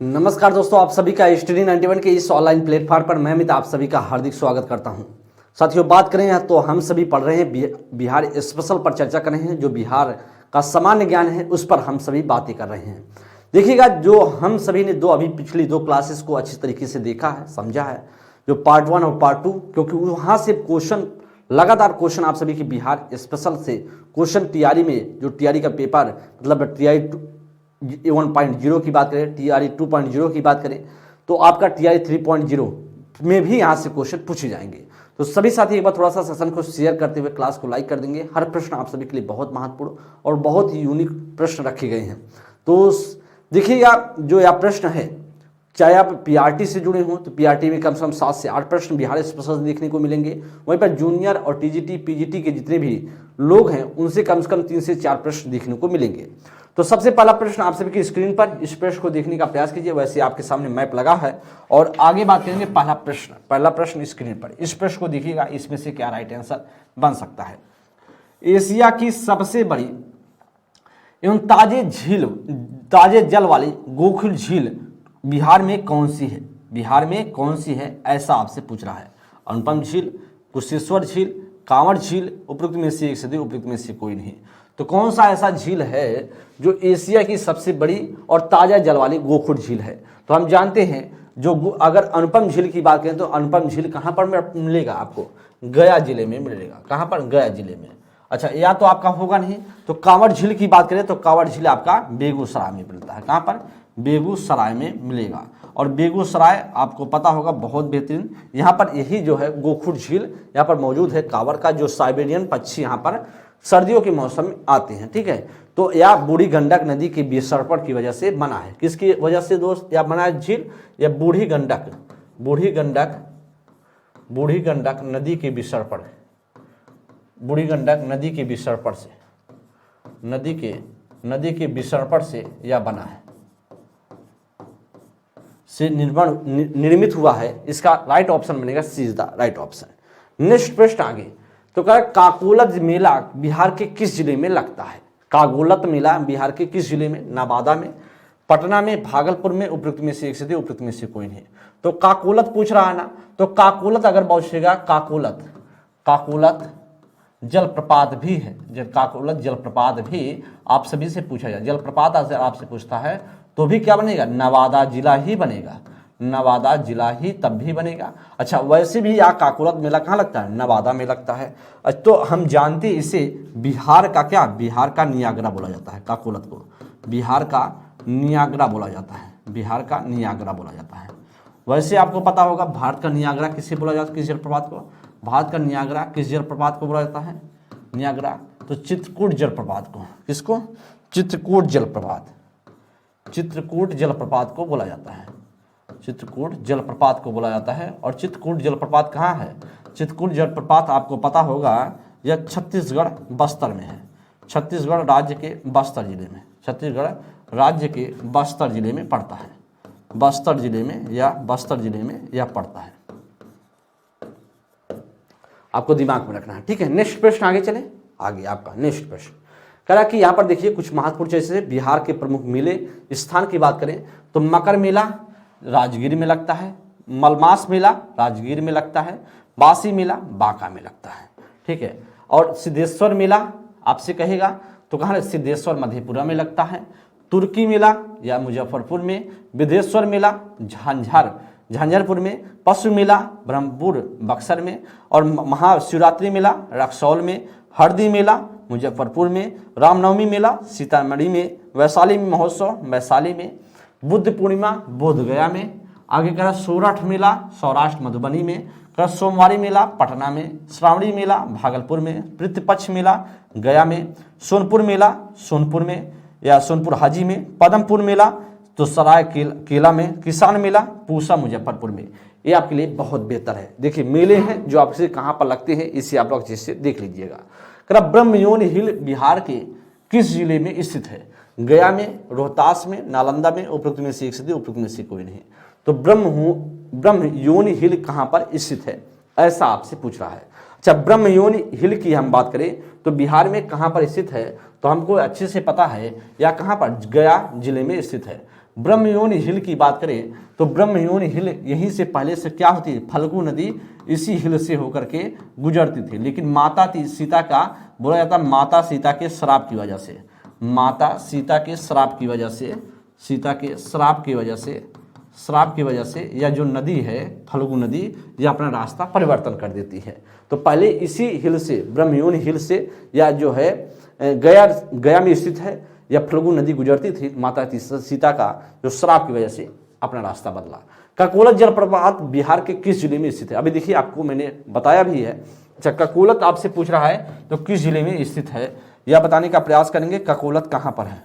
नमस्कार दोस्तों, आप सभी का स्टडी 91 के इस ऑनलाइन प्लेटफॉर्म पर मैं अमित आप सभी का हार्दिक स्वागत करता हूं। साथियों, बात करें तो हम सभी पढ़ रहे हैं बिहार स्पेशल पर चर्चा कर रहे हैं। जो बिहार का सामान्य ज्ञान है उस पर हम सभी बातें कर रहे हैं। देखिएगा, जो हम सभी ने पिछली दो क्लासेस को अच्छी तरीके से देखा है, समझा है, जो पार्ट 1 और पार्ट 2, क्योंकि वहाँ से लगातार क्वेश्चन आप सभी की बिहार स्पेशल से क्वेश्चन टीआरई में, जो टीआरई का पेपर मतलब टीआरई 1.0 की बात करें, टीआरई 2.0 की बात करें, तो आपका टीआरई 3.0 में भी यहाँ से क्वेश्चन पूछे जाएंगे। तो सभी साथी एक बार थोड़ा सा सेशन को शेयर करते हुए क्लास को लाइक कर देंगे। हर प्रश्न आप सभी के लिए बहुत महत्वपूर्ण और बहुत ही यूनिक प्रश्न रखे गए हैं। तो देखिएगा, जो यह प्रश्न है, चाहे आप पीआरटी से जुड़े हों तो पीआरटी में कम से कम 7 से 8 प्रश्न बिहार स्पेशल देखने को मिलेंगे। वहीं पर जूनियर और टीजीटी पीजीटी के जितने भी लोग हैं उनसे कम 3 से 4 प्रश्न देखने को मिलेंगे। तो सबसे पहला प्रश्न आप सभी की स्क्रीन पर, इस प्रश्न को देखने का प्रयास कीजिए। वैसे आपके सामने मैप लगा है और आगे बात करेंगे पहला प्रश्न स्क्रीन पर। इस प्रश्न को देखिएगा, इसमें से क्या राइट आंसर बन सकता है। एशिया की सबसे बड़ी एवं ताजे जल वाली गोकुल झील बिहार में कौन सी है? बिहार में कौन सी है, ऐसा आपसे पूछ रहा है। अनुपम झील, कुशेश्वर झील, कांवड़ झील, उपरोक्त में से एक से अधिक, उपरोक्त में से कोई नहीं। तो कौन सा ऐसा झील है जो एशिया की सबसे बड़ी और ताजा जल वाली गोकुल झील है? तो हम जानते हैं, जो अगर अनुपम झील की बात करें तो अनुपम झील कहाँ पर मिलेगा? आपको गया जिले में मिलेगा। कहाँ पर? गया जिले में। अच्छा, या तो आपका होगा नहीं। तो कांवड़ झील की बात करें तो कांवड़ झील आपका बेगूसराय में मिलता है। कहाँ पर? बेगूसराय में मिलेगा। और बेगूसराय आपको पता होगा बहुत बेहतरीन, यहाँ पर यही जो है गोकुल झील यहाँ पर मौजूद है। कांवड़ का जो साइबेरियन पक्षी यहाँ पर सर्दियों के मौसम में आते हैं, ठीक है। तो यह बूढ़ी गंडक नदी के विसर्पण की वजह से बना है। किसकी वजह से दोस्त यह बना है झील? यह बूढ़ी गंडक नदी के विसर्पण, बूढ़ी गंडक नदी के विसर्पण से, नदी के विसर्पण से यह बना है, से निर्मित हुआ है। इसका राइट ऑप्शन बनेगा C is the right option. Next प्रश्न आगे। तो कह काकोलत मेला बिहार के किस जिले में लगता है? काकोलत मेला बिहार के किस जिले में? नवादा में, पटना में, भागलपुर में, उपरोक्त में से एक से अधिक, उपरोक्त में से कोई नहीं। तो काकोलत पूछ रहा है ना, तो काकोलत अगर पूछेगा, काकोलत जलप्रपात भी है। काकोलत जलप्रपात भी आप सभी से पूछा जाए, जलप्रपात अगर आपसे पूछता है तो भी क्या बनेगा? नवादा जिला ही बनेगा। नवादा जिला ही तब भी बनेगा। अच्छा, वैसे भी यह काकोलत मेला कहाँ लगता है? नवादा में लगता है। तो हम जानते इसे बिहार का क्या? बिहार का नियाग्रा बोला जाता है। काकोलत को बिहार का नियाग्रा बोला जाता है। बिहार का नियाग्रा बोला जाता है। वैसे आपको पता होगा भारत का नियाग्रा किसे बोला जाता है? किस जलप्रपात को? भारत का नियाग्रा किस जलप्रपात को बोला जाता है? नियाग्रा तो चित्रकूट जलप्रपात को। किसको? चित्रकूट जलप्रपात को बोला जाता है। चित्रकूट जलप्रपात को बोला जाता है। और चित्रकूट जलप्रपात कहाँ है? चित्रकूट जलप्रपात आपको पता होगा यह छत्तीसगढ़ बस्तर में है। छत्तीसगढ़ राज्य के बस्तर जिले में, छत्तीसगढ़ राज्य के बस्तर जिले में पड़ता है। बस्तर जिले में यह पड़ता है। आपको दिमाग में रखना है, ठीक है। नेक्स्ट प्रश्न आगे चले। आगे आपका नेक्स्ट प्रश्न कह रहा कि यहाँ पर देखिए कुछ महत्वपूर्ण, जैसे बिहार के प्रमुख मेले स्थान की बात करें तो मकर मेला राजगीर में लगता है, मलमास मेला राजगीर में लगता है, बासी मेला बांका में लगता है, ठीक है। और सिद्धेश्वर मेला आपसे कहेगा तो कहाँ? सिद्धेश्वर मधेपुरा में लगता है। तुर्की मेला या मुजफ्फरपुर में, विदेश्वर मेला झंझारपुर में, पशु मेला ब्रह्मपुर बक्सर में, और महाशिवरात्रि मेला रक्सौल में, हरदी मेला मुजफ्फरपुर में, रामनवमी मेला सीतामढ़ी में, वैशाली महोत्सव वैशाली में, बुद्ध पूर्णिमा बोधगया में। आगे कह रहा सोरठ मेला सौराष्ट्र मधुबनी में, कह सोमवारी मेला पटना में, श्रावणी मेला भागलपुर में, पितृपक्ष मेला गया में, सोनपुर मेला सोनपुर में या सोनपुर हाजी में, पदमपुर मेला तो सराय केला में, किसान मेला पूसा मुजफ्फरपुर में। ये आपके लिए बहुत बेहतर है। देखिए मेले हैं जो आपसे कहाँ पर लगते हैं, इसे आप लोग अच्छे से देख लीजिएगा। कह ब्रह्मयोनि हिल बिहार के किस जिले में स्थित है? गया में, रोहतास में, नालंदा में, उपरोक्त में से एक से अधिक, उपरोक्त में से कोई नहीं। तो ब्रह्मयोनि हिल कहाँ पर स्थित है, ऐसा आपसे पूछ रहा है। अच्छा, ब्रह्मयोनि हिल की हम बात करें तो बिहार में कहाँ पर स्थित है? तो हमको अच्छे से पता है, या कहाँ पर? गया जिले में स्थित है। ब्रह्मयोनि हिल की बात करें तो ब्रह्मयोनि हिल यहीं से पहले से क्या होती है, फल्गु नदी इसी हिल से होकर के गुजरती थी। लेकिन माता सीता का बोला जाता है माता सीता के श्राप की वजह से, माता सीता के श्राप की वजह से, सीता के श्राप की वजह से, श्राप की वजह से यह जो नदी है फल्गु नदी यह अपना रास्ता परिवर्तन कर देती है। तो पहले इसी हिल से ब्रह्मयोनि हिल से या जो है गया में स्थित है यह फल्गु नदी गुजरती थी। माता सीता का जो श्राप की वजह से अपना रास्ता बदला। ककोलत जलप्रपात बिहार के किस जिले में स्थित है? अभी देखिए आपको मैंने बताया भी है। अच्छा, ककोलत आपसे पूछ रहा है तो किस जिले में स्थित है यह बताने का प्रयास करेंगे। ककोलत कहाँ पर है?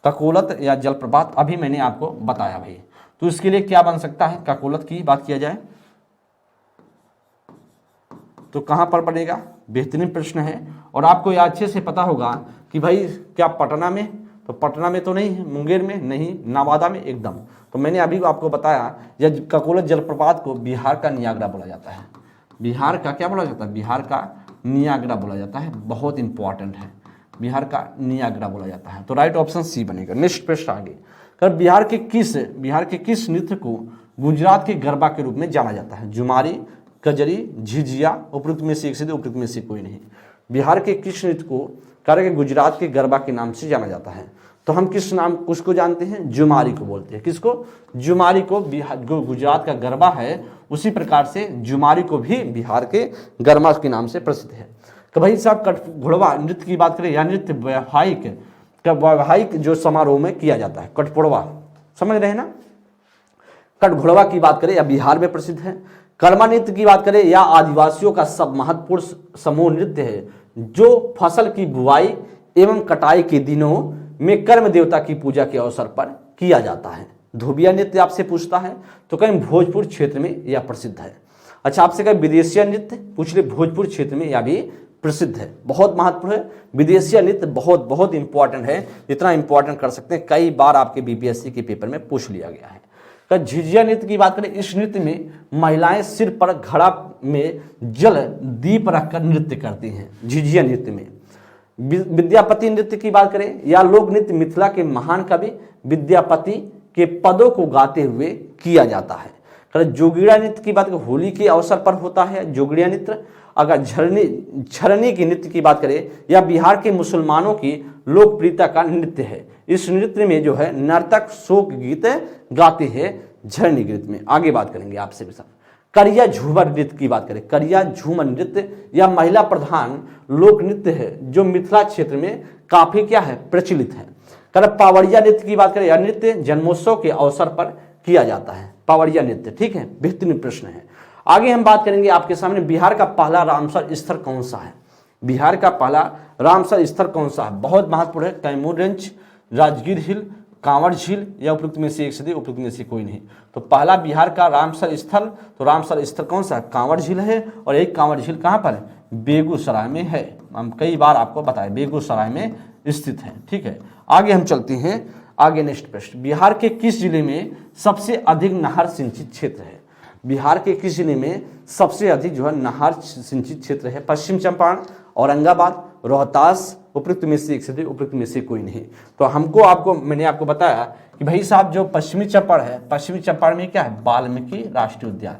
ककोलत या जलप्रपात अभी मैंने आपको बताया भाई। तो इसके लिए क्या बन सकता है? ककोलत की बात किया जाए तो कहाँ पर बनेगा? बेहतरीन प्रश्न है। और आपको यह अच्छे से पता होगा कि भाई क्या पटना में? तो पटना में तो नहीं है, मुंगेर में नहीं, नवादा में एकदम। तो मैंने अभी आपको बताया यह ककोलत जलप्रपात को बिहार का नियाग्रा बोला जाता है। बिहार का क्या बोला जाता है? बिहार का नियाग्रा बोला जाता है। बहुत इंपॉर्टेंट है, बिहार का नियाग्रा बोला जाता है। तो राइट ऑप्शन सी बनेगा। नेक्स्ट प्रश्न आगे कर बिहार के किस नृत्य को गुजरात के गरबा के रूप में जाना जाता है? जुमारी, कजरी, झिझिया, उपयुक्त में से एक से उपयुक्त में से कोई नहीं। बिहार के किस नृत्य को के गुजरात के गरबा के नाम से जाना जाता है? तो हम किस नाम उसको जानते हैं? जुमारी को बोलते हैं। किसको? जुमारी को। बिहार जो गुजरात का गरबा है उसी प्रकार से जुमारी को भी बिहार के गरबा के नाम से प्रसिद्ध है। तो भाई साहब कठघोड़वा नृत्य की बात करें या नृत्य वैवाहिक जो समारोह में किया जाता है, कठघोड़वा समझ रहे हैं ना? कठघोड़वा की बात करें या बिहार में प्रसिद्ध है। कर्मा नृत्य की बात करें या आदिवासियों का सब महत्वपूर्ण समूह नृत्य है जो फसल की बुआई एवं कटाई के दिनों में कर्म देवता की पूजा के अवसर पर किया जाता है। धोबिया नृत्य आपसे पूछता है तो कहीं भोजपुर क्षेत्र में यह प्रसिद्ध है। अच्छा, आपसे कहीं विदेशिया नृत्य पूछ ले, भोजपुर क्षेत्र में यह भी प्रसिद्ध है। बहुत महत्वपूर्ण है विदेशिया नृत्य, बहुत बहुत इंपॉर्टेंट है, जितना इंपॉर्टेंट कर सकते हैं। कई बार आपके बीपीएससी के पेपर में पूछ लिया गया है। झिझिया नृत्य की बात करें, इस नृत्य में महिलाएं सिर पर घड़ा में जल दीप रखकर नृत्य करती हैं। झिझिया नृत्य में विद्यापति नृत्य की बात करें या लोक नृत्य मिथिला के महान कवि विद्यापति के पदों को गाते हुए किया जाता है। जोगिड़ा नृत्य की बात करें, होली के अवसर पर होता है जोगिड़ा नृत्य। अगर झरने की नृत्य की बात करें या बिहार के मुसलमानों की लोकप्रियता का नृत्य है। इस नृत्य में जो है नर्तक शोक गीत गाते हैं झरने के नृत्य में। आगे बात करेंगे आपसे भी सब। करिया झूमर नृत्य की बात करें, करिया झूमर नृत्य या महिला प्रधान लोक नृत्य है जो मिथिला क्षेत्र में काफी क्या है प्रचलित है। पावड़िया नृत्य की बात करें, यह नृत्य जन्मोत्सव के अवसर पर किया जाता है। पावड़िया नृत्य, ठीक है, बेहतरीन प्रश्न है। आगे हम बात करेंगे आपके सामने बिहार का पहला रामसर स्थल कौन सा है? बिहार का पहला रामसर स्थल कौन सा है? बहुत महत्वपूर्ण है। कैमूर रेंज, राजगीर हिल, कांवड़ झील या उपयुक्त में से एक से उपयुक्त में से कोई नहीं। तो पहला बिहार का रामसर स्थल, तो रामसर स्थल कौन सा है? कांवड़ झील है। और एक कांवड़ झील कहाँ पर है? बेगूसराय में है। हम कई बार आपको बताएं बेगूसराय में स्थित है, ठीक है। आगे हम चलते हैं। आगे नेक्स्ट प्रश्न, बिहार के किस जिले में सबसे अधिक नहर सिंचित क्षेत्र है? बिहार के किस जिले में सबसे अधिक जो है नहर सिंचित क्षेत्र है? पश्चिम चंपारण, औरंगाबाद, रोहतास, उपयुक्त में से एक से उपयुक्त में से कोई नहीं। तो मैंने आपको बताया कि भाई साहब जो पश्चिमी चंपारण है, पश्चिमी चंपारण में क्या है? वाल्मीकि राष्ट्रीय उद्यान,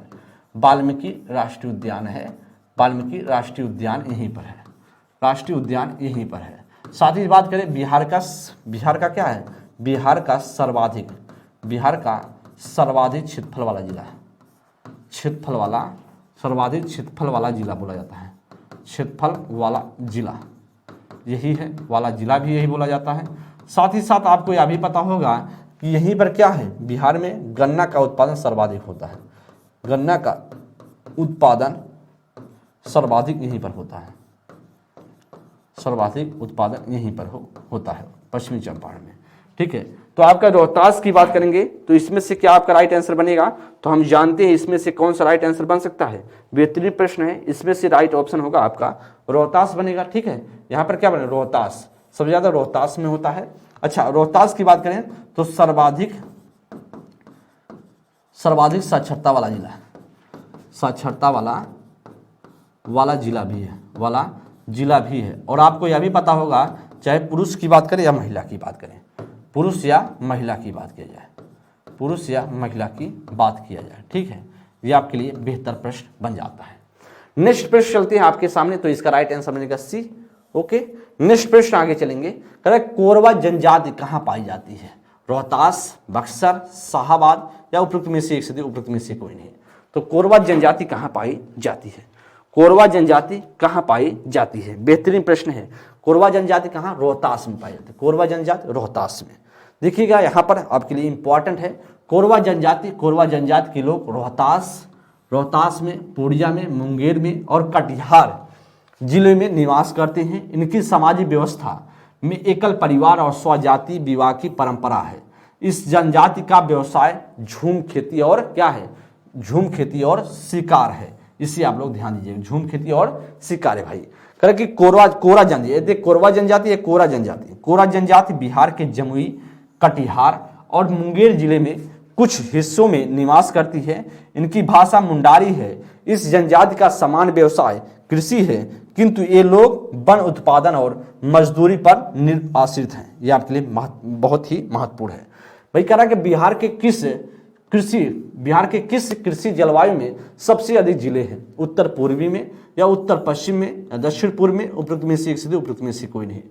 वाल्मीकि राष्ट्रीय उद्यान है। वाल्मीकि राष्ट्रीय उद्यान यहीं पर है, राष्ट्रीय उद्यान यहीं पर है। साथ ही बात करें बिहार का क्या है? बिहार का सर्वाधिक क्षेत्रफल वाला जिला है। सर्वाधिक क्षेत्रफल वाला जिला बोला जाता है। क्षेत्रफल वाला जिला यही है, वाला जिला भी यही बोला जाता है। साथ ही साथ आपको यह भी पता होगा कि यहीं पर क्या है? बिहार में गन्ना का उत्पादन सर्वाधिक होता है। गन्ना का उत्पादन सर्वाधिक यहीं पर होता है। सर्वाधिक उत्पादन यहीं पर होता है पश्चिमी चंपारण में, ठीक है। तो आपका रोहतास की बात करेंगे तो इसमें से क्या आपका राइट आंसर बनेगा? तो हम जानते हैं इसमें से कौन सा राइट आंसर बन सकता है। बेहतरीन प्रश्न है। इसमें से राइट ऑप्शन होगा आपका रोहतास बनेगा, ठीक है। यहाँ पर क्या बने? रोहतास सबसे ज्यादा रोहतास में होता है। अच्छा, रोहतास की बात करें तो सर्वाधिक साक्षरता वाला जिला, साक्षरता वाला जिला भी है, वाला जिला भी है। और आपको यह भी पता होगा चाहे पुरुष की बात करें या महिला की बात करें, पुरुष या महिला की बात की जाए, पुरुष या महिला की बात किया जाए, ठीक है, ये आपके लिए बेहतर प्रश्न बन जाता है। नेक्स्ट प्रश्न चलते हैं आपके सामने, तो इसका राइट आंसर बनेगा सी। ओके, नेक्स्ट प्रश्न आगे चलेंगे। करेक्ट, कोरवा जनजाति कहाँ पाई जाती है? रोहतास, बक्सर, शाहाबाद या उपरोक्त में से एक से, उपरोक्त में से कोई नहीं। तो कोरवा जनजाति कहाँ पाई जाती है? कोरवा जनजाति कहाँ पाई जाती है? बेहतरीन प्रश्न है। कोरवा जनजाति कहाँ? रोहतास में पाई जाती है। कोरवा जनजाति रोहतास में। देखिएगा यहाँ पर आपके लिए इंपॉर्टेंट है, कोरवा जनजाति के लोग रोहतास में, पूर्णिया में, मुंगेर में और कटिहार जिले में निवास करते हैं। इनकी सामाजिक व्यवस्था में एकल परिवार और स्वजाति विवाह की परंपरा है। इस जनजाति का व्यवसाय झूम खेती और क्या है? झूम खेती और शिकार है। इसे आप लोग ध्यान दीजिए, झूम खेती और शिकार है भाई। कह कि कोरा जनजाति, कोरवा जनजाति है, कोरा जनजाति बिहार के जमुई, कटिहार और मुंगेर जिले में कुछ हिस्सों में निवास करती है। इनकी भाषा मुंडारी है। इस जनजाति का समान व्यवसाय कृषि है, किंतु ये लोग वन उत्पादन और मजदूरी पर आश्रित हैं। ये आपके लिए बहुत ही महत्वपूर्ण है भाई। कह रहा है कि बिहार के किस कृषि जलवायु में सबसे अधिक जिले हैं? उत्तर पूर्वी में या उत्तर पश्चिम में या दक्षिण पूर्व में? उपरोक्त में से एक से, उपरोक्त में से कोई नहीं।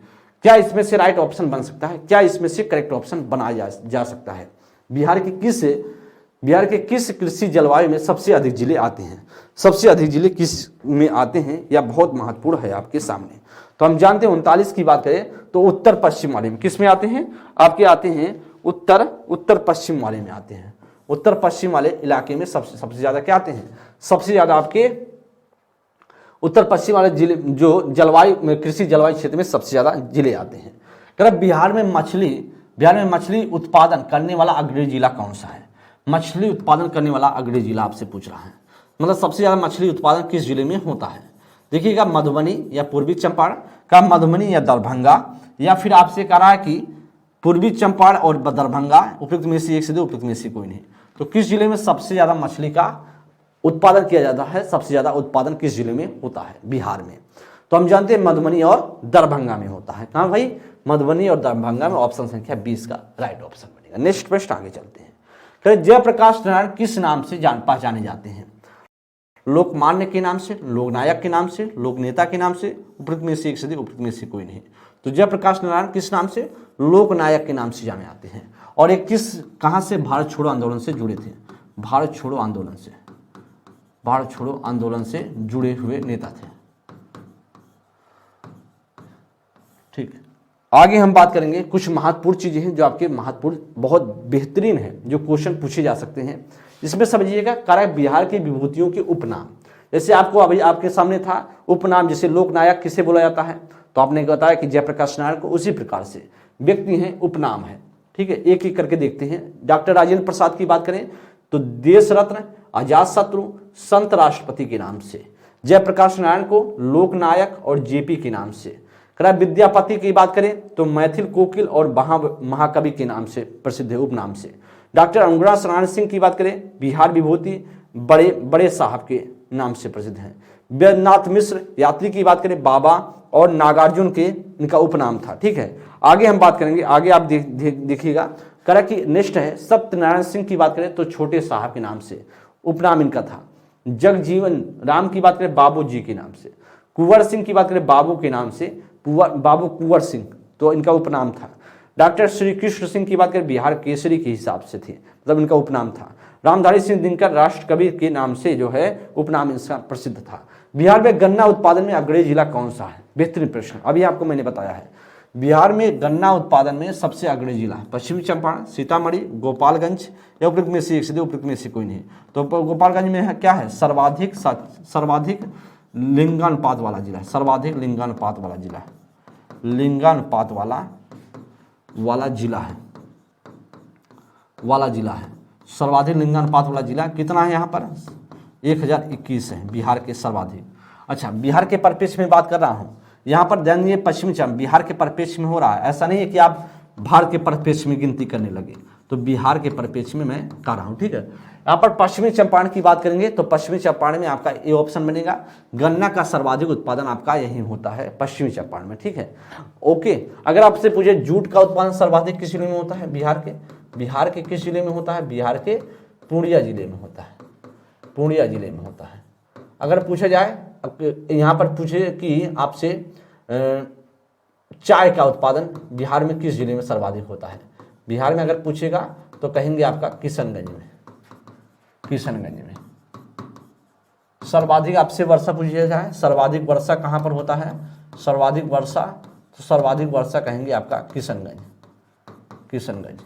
क्या इसमें से राइट ऑप्शन बन सकता है? क्या इसमें से करेक्ट ऑप्शन बनाया जा सकता है? बिहार के किस कृषि जलवायु में सबसे अधिक जिले आते हैं? सबसे अधिक जिले किस में आते हैं? यह बहुत महत्वपूर्ण है आपके सामने। तो हम जानते हैं 39 की बात करें तो उत्तर पश्चिम वाले में किस में आते हैं? आपके आते हैं उत्तर पश्चिम वाले में आते हैं। उत्तर पश्चिम वाले इलाके में सबसे ज्यादा क्या आते हैं? सबसे ज्यादा आपके उत्तर पश्चिम वाले जिले जो कृषि जलवायु क्षेत्र में सबसे ज्यादा जिले आते हैं। कह बिहार में मछली उत्पादन करने वाला अग्रणी जिला कौन सा है? मछली उत्पादन करने वाला अग्रणी जिला आपसे पूछ रहा है, मतलब सबसे ज्यादा मछली उत्पादन किस जिले में होता है? देखिएगा, मधुबनी या पूर्वी चंपारण का, मधुबनी या दरभंगा, या फिर आपसे कह रहा है कि पूर्वी चंपारण और दरभंगा, उपयुक्त में से एक से, उपयुक्त में से कोई नहीं। तो किस जिले में सबसे ज्यादा मछली का उत्पादन किया जाता है? सबसे ज्यादा उत्पादन किस जिले में होता है? बिहार में। तो हम जानते हैं मधुबनी और दरभंगा में होता है। कहाँ भाई? मधुबनी और दरभंगा में। ऑप्शन संख्या 20 का राइट ऑप्शन बनेगा। नेक्स्ट प्रश्न आगे चलते हैं। जयप्रकाश नारायण किस नाम से पहचाने जाते हैं? लोकमान्य के नाम से, लोकनायक के नाम से, लोकनेता के नाम से, उपयुक्त में से एक से, उपयुक्त में से कोई नहीं। तो जयप्रकाश नारायण किस नाम से? लोकनायक के नाम से जाने जाते हैं। और एक कहां से? भारत छोड़ो आंदोलन से जुड़े थे। भारत छोड़ो आंदोलन से जुड़े हुए नेता थे। ठीक, आगे हम बात करेंगे कुछ महत्वपूर्ण चीजें हैं जो आपके बहुत बेहतरीन है, जो क्वेश्चन पूछे जा सकते हैं। इसमें समझिएगा, कारक बिहार की विभूतियों के उपनाम। जैसे आपको अभी आपके सामने था उपनाम, जैसे लोकनायक किसे बोला जाता है, तो आपने बताया कि जयप्रकाश नारायण को। उसी प्रकार से व्यक्ति हैं, उपनाम है। ठीक है, एक एक करके देखते हैं। डॉक्टर राजेंद्र प्रसाद की बात करें तो देश रत्न, अजात शत्रु, संत राष्ट्रपति के नाम से। जयप्रकाश नारायण को लोकनायक और जेपी के नाम से। विद्यापति की बात करें तो मैथिल कोकिल और महाकवि के नाम से प्रसिद्ध है, उपनाम से। डॉक्टर अंगुरास नारायण सिंह की बात करें, बिहार विभूति बड़े साहब के नाम से प्रसिद्ध हैं। वैद्यनाथ मिश्र यात्री की बात करें, बाबा और नागार्जुन के इनका उपनाम था। ठीक है, आगे हम बात करेंगे। आगे आप देखिएगा, करा कि नेक्स्ट है सत्यनारायण सिंह की बात करें तो छोटे साहब के नाम से उपनाम इनका था। जगजीवन राम की बात करें बाबू जी के नाम से। कुंवर सिंह की बात करें बाबू के नाम से, बाबू कुंवर सिंह, तो इनका उपनाम था। डॉक्टर श्री कृष्ण सिंह की बात करें बिहार केसरी के हिसाब से थे, मतलब इनका उपनाम था। रामधारी सिंह दिनकर राष्ट्रकवि के नाम से जो है उपनाम इसका प्रसिद्ध था। बिहार में गन्ना उत्पादन में अग्रणी जिला कौन सा है? बेहतरीन प्रश्न, अभी आपको मैंने बताया है। बिहार में गन्ना उत्पादन में सबसे अग्रणी जिला पश्चिमी चंपारण, सीतामढ़ी, गोपालगंज या उपयुक्त में से एक से, उपयुक्त में से कोई नहीं। तो गोपालगंज में है क्या है? सर्वाधिक लिंगानुपात वाला जिला है। सर्वाधिक लिंगानुपात वाला जिला है। लिंगानुपात वाला जिला है। सर्वाधिक लिंगानुपात वाला जिला कितना है? यहाँ पर 1021 है बिहार के सर्वाधिक। अच्छा, बिहार के परिप्रेक्ष्य में बात कर रहा हूँ। यहाँ पर ध्यान ये पश्चिमी चंपारण बिहार के परिप्रेक्ष्य में हो रहा है। ऐसा नहीं है कि आप भारत के परिप्रेक्ष्य में गिनती करने लगे, तो बिहार के परिप्रेक्ष्य में मैं कर रहा हूँ। ठीक है, यहाँ पर पश्चिमी चंपारण की बात करेंगे तो पश्चिमी चंपारण में आपका ए ऑप्शन बनेगा। गन्ना का सर्वाधिक उत्पादन आपका यही होता है पश्चिमी चंपारण में, ठीक है। ओके, अगर आपसे पूछे जूट का उत्पादन सर्वाधिक किस जिले में होता है, बिहार के किस जिले में होता है, बिहार के पूर्णिया जिले में होता है, पूर्णिया जिले में होता है। अगर पूछा जाए यहाँ पर पूछे कि आपसे चाय का उत्पादन बिहार में किस जिले में सर्वाधिक होता है, बिहार में अगर पूछेगा तो कहेंगे आपका किशनगंज में, किशनगंज में। सर्वाधिक आपसे वर्षा पूछा जाए, सर्वाधिक वर्षा कहाँ पर होता है, सर्वाधिक वर्षा, तो सर्वाधिक वर्षा कहेंगे आपका किशनगंज, किशनगंज।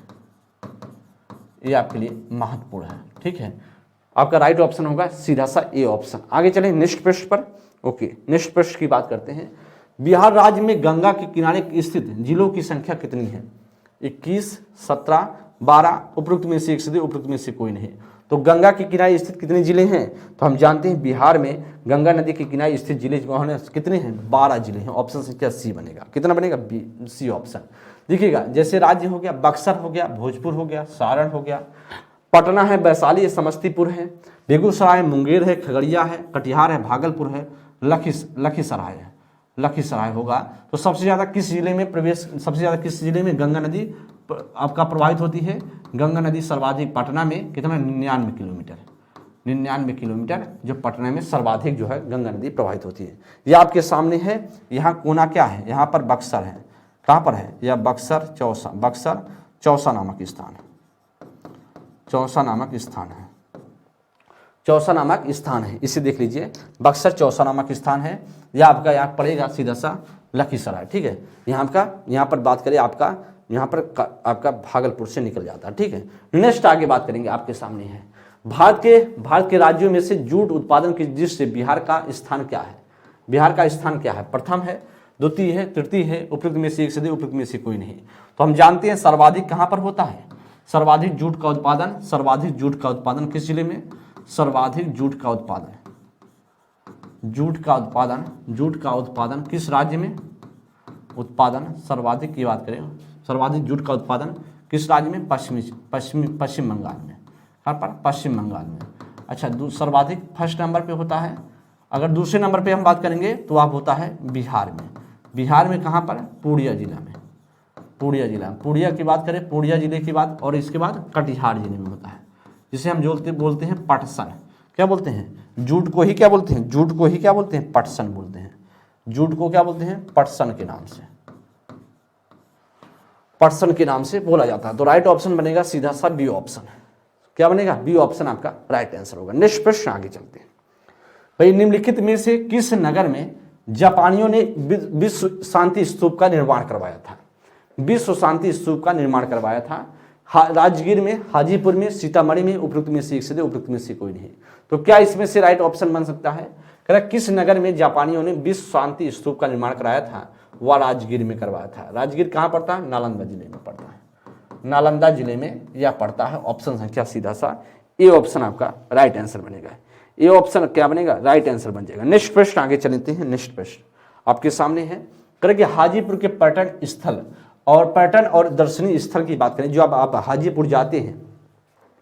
ये आपके लिए महत्वपूर्ण है, ठीक है। आपका राइट ऑप्शन होगा सीधा सा ए ऑप्शन। आगे चलें नेक्स्ट प्रश्न पर। ओके, नेक्स्ट प्रश्न की बात करते हैं। बिहार राज्य में गंगा के किनारे स्थित जिलों की संख्या कितनी है, 21, 17, 12, उपरोक्त में से एक से, उपरोक्त में से कोई नहीं। तो गंगा के किनारे स्थित कितने जिले हैं, तो हम जानते हैं बिहार में गंगा नदी के किनारे स्थित जिले कितने हैं, 12 जिले हैं। ऑप्शन संख्या सी बनेगा। कितना बनेगा, बी, सी ऑप्शन। देखिएगा, जैसे राज्य हो गया बक्सर हो गया, भोजपुर हो गया, सारण हो गया, पटना है, वैशाली है, समस्तीपुर है, बेगूसराय, मुंगेर है, खगड़िया है, कटिहार है, भागलपुर है, लखीसराय है, लखीसराय होगा। तो सबसे ज़्यादा किस जिले में प्रवेश, सबसे ज़्यादा किस जिले में गंगा नदी आपका प्रवाहित होती है, गंगा नदी सर्वाधिक पटना में कितना, 99 किलोमीटर, 99 किलोमीटर जो पटना में सर्वाधिक जो है गंगा नदी प्रवाहित होती है। ये आपके सामने है। यहाँ कोना क्या है, यहाँ पर बक्सर है, कहाँ पर है, यह बक्सर चौसा नामक स्थान है, चौसा नामक स्थान है, चौसा नामक स्थान है। इसे देख लीजिए, बक्सर चौसा नामक स्थान है। यह आपका यहाँ पड़ेगा सीधा सा लखीसराय, ठीक है। यहाँ पर बात करें आपका, यहाँ पर आपका भागलपुर से निकल जाता है, ठीक है। नेक्स्ट आगे बात करेंगे, आपके सामने है भारत के राज्यों में से जूट उत्पादन की दृष्टि से बिहार का स्थान क्या है, बिहार का स्थान क्या है, प्रथम है, द्वितीय है, तृतीय है, उपयुक्त में से एक से, उपयुक्त में से कोई नहीं। तो हम जानते हैं सर्वाधिक कहाँ पर होता है, सर्वाधिक जूट का उत्पादन, सर्वाधिक जूट का उत्पादन किस जिले में, सर्वाधिक जूट का उत्पादन, जूट का उत्पादन किस राज्य में, उत्पादन सर्वाधिक की बात करें, सर्वाधिक जूट का उत्पादन किस राज्य में, पश्चिम बंगाल में, हर पर पश्चिम बंगाल में। अच्छा, सर्वाधिक फर्स्ट नंबर पे होता है। अगर दूसरे नंबर पे हम बात करेंगे तो आप होता है बिहार में, बिहार में कहाँ पर, पूर्णिया जिला में, पूर्णिया जिला, पूर्णिया की बात करें, पूर्णिया जिले की बात, और इसके बाद कटिहार जिले में होता है, जिसे हम बोलते हैं पटसन। क्या बोलते हैं, जूट को ही क्या बोलते हैं, जूट को ही क्या बोलते हैं, पटसन बोलते हैं, जूट को क्या बोलते हैं, पटसन के नाम से, पटसन के नाम से बोला जाता है। तो राइट ऑप्शन बनेगा सीधा सा बी ऑप्शन। क्या बनेगा, बी ऑप्शन आपका राइट आंसर होगा। नेक्स्ट प्रश्न आगे चलते हैं। भाई, निम्नलिखित में से किस नगर में जापानियों ने विश्व शांति स्तूप का निर्माण करवाया था, विश्व शांति स्तूप का निर्माण करवाया था, राजगीर में, हाजीपुर में, सीतामढ़ी में, उपयुक्त में से एक से, उपयुक्त में से कोई नहीं। तो क्या इसमें से राइट ऑप्शन बन सकता है, कह रहा किस नगर में जापानियों ने विश्व शांति स्तूप का निर्माण कराया था, वह राजगीर में करवाया था। राजगीर कहाँ पड़ता है, नालंदा जिले में पड़ता है, नालंदा जिले में यह पड़ता है। ऑप्शन संख्या सीधा सा ए ऑप्शन आपका राइट आंसर बनेगा। ए ऑप्शन क्या बनेगा, राइट आंसर बन जाएगा। नेक्स्ट प्रश्न आगे चलते हैं। नेक्स्ट प्रश्न आपके सामने है, करें हाजीपुर के पर्यटन स्थल और दर्शनीय स्थल की बात करें, जो अब आप हाजीपुर जाते हैं,